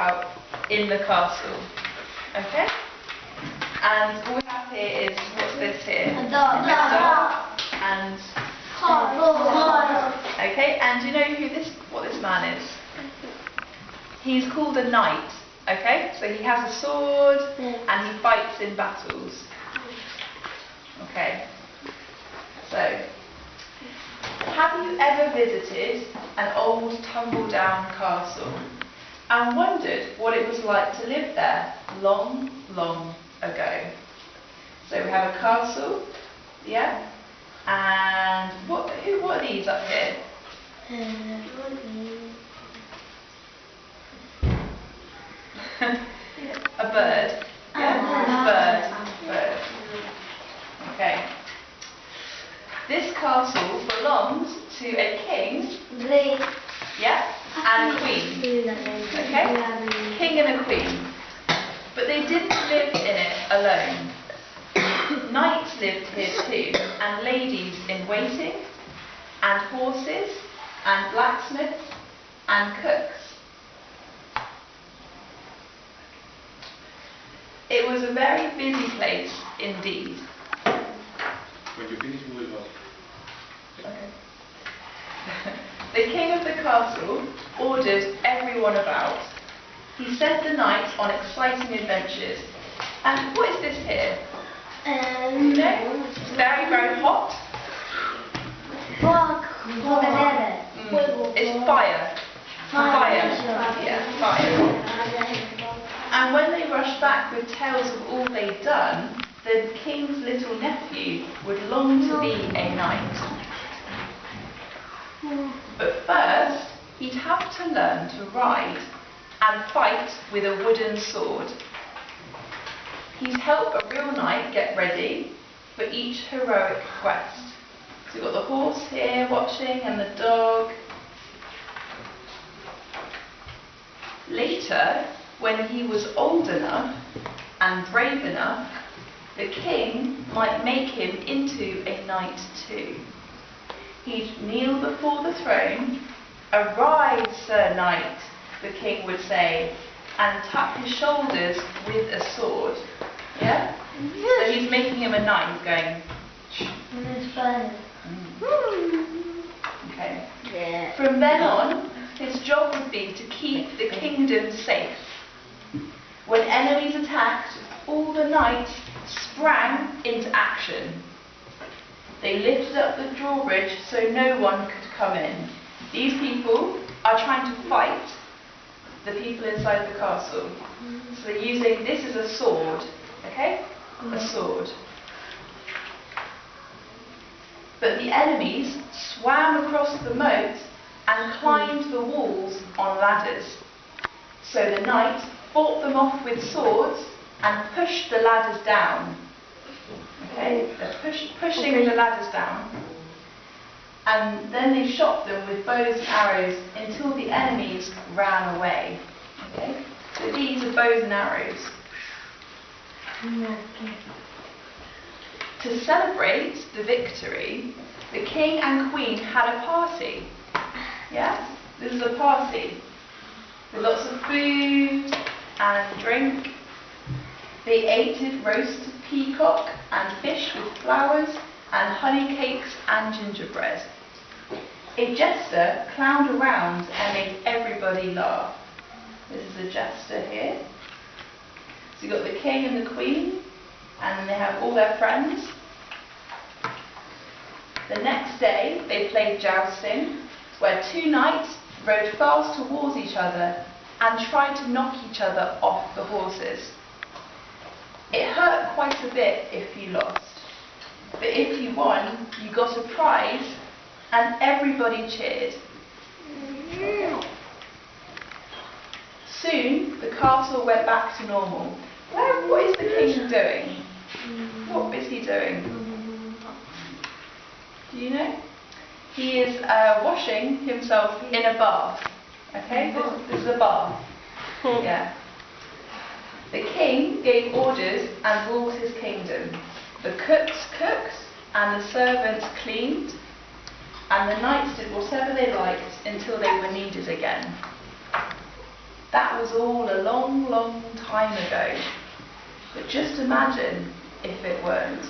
about in the castle. Okay? And all we have here is, what's this here? A dog. And Horse. okay, and do you know what this man is? He's called a knight. Okay, so he has a sword and he fights in battles. Okay, so have you ever visited an old tumble-down castle and wondered what it was like to live there long, long ago? So we have a castle, yeah, and what are these up here? A bird. Yeah? Bird. Okay. This castle belongs to a king, yeah, and a queen. Okay? King and a queen. But they didn't live in it alone. Knights lived here too, and ladies in waiting, and horses, and blacksmiths, and cooks. It was a very busy place indeed. When you finish, move on. Okay. The king of the castle ordered everyone about. He sent the knights on exciting adventures. And what is this here? You know? It's very, very hot. It's fire. Fire. Yeah, fire. And when they rushed back with tales of all they'd done, the king's little nephew would long to be a knight. But first, he'd have to learn to ride and fight with a wooden sword. He'd help a real knight get ready for each heroic quest. So we've got the horse here watching and the dog. Later, when he was old enough and brave enough, the king might make him into a knight too. He'd kneel before the throne. "Arise, Sir Knight," the king would say, and tap his shoulders with a sword. Yeah? So he's making him a knight. He's going. Okay. Yeah. From then on, his job would be to keep the kingdom safe. When enemies attacked, all the knights sprang into action. They lifted up the drawbridge so no one could come in. These people are trying to fight the people inside the castle. So they're using, this is a sword, okay? A sword. But the enemies swam across the moat and climbed the walls on ladders. So the knights fought them off with swords and pushed the ladders down. Okay, they're pushing the ladders down. And then they shot them with bows and arrows until the enemies ran away. Okay, so these are bows and arrows. To celebrate the victory, the king and queen had a party. Yeah, this is a party with lots of food and drink. They ate roasted peacock and fish with flowers and honey cakes and gingerbread. A jester clowned around and made everybody laugh. This is a jester here. So you've got the king and the queen, and then they have all their friends. The next day they played jousting, where two knights rode fast towards each other and tried to knock each other off the horses. It hurt quite a bit if you lost, but if you won, you got a prize and everybody cheered. Soon the castle went back to normal. What is the king doing? What is he doing? Do you know? He is washing himself in a bath. Okay, this is a bath. Yeah. The king gave orders and ruled his kingdom. The cooks cooked and the servants cleaned, and the knights did whatever they liked until they were needed again. That was all a long, long time ago. But just imagine if it weren't.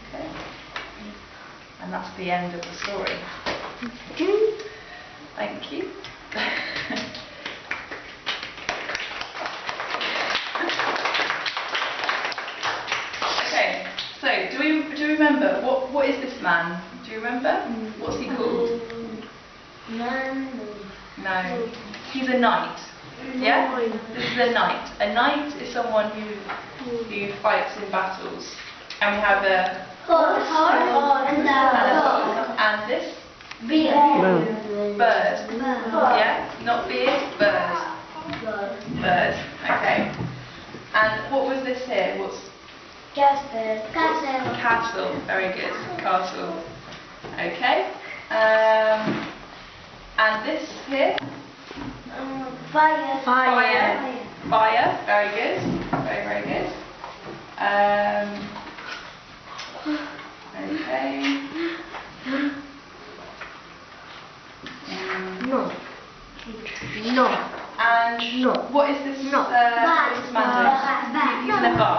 Okay? And that's the end of the story. Thank you. Okay, so do you remember what is this man? Do you remember? What's he called? No. He's a knight. Yeah? This is a knight. A knight is someone who fights in battles. And we have a Horse. and this bird. Yeah? Not beard, bird. Bird. Okay. And what was this here? What's Castle. castle? Very good. Castle. Okay. And this here? Fire. Fire. Very good. Very, very good. Okay. No. And No. what is this? No. What is this man doing? He's in a bath.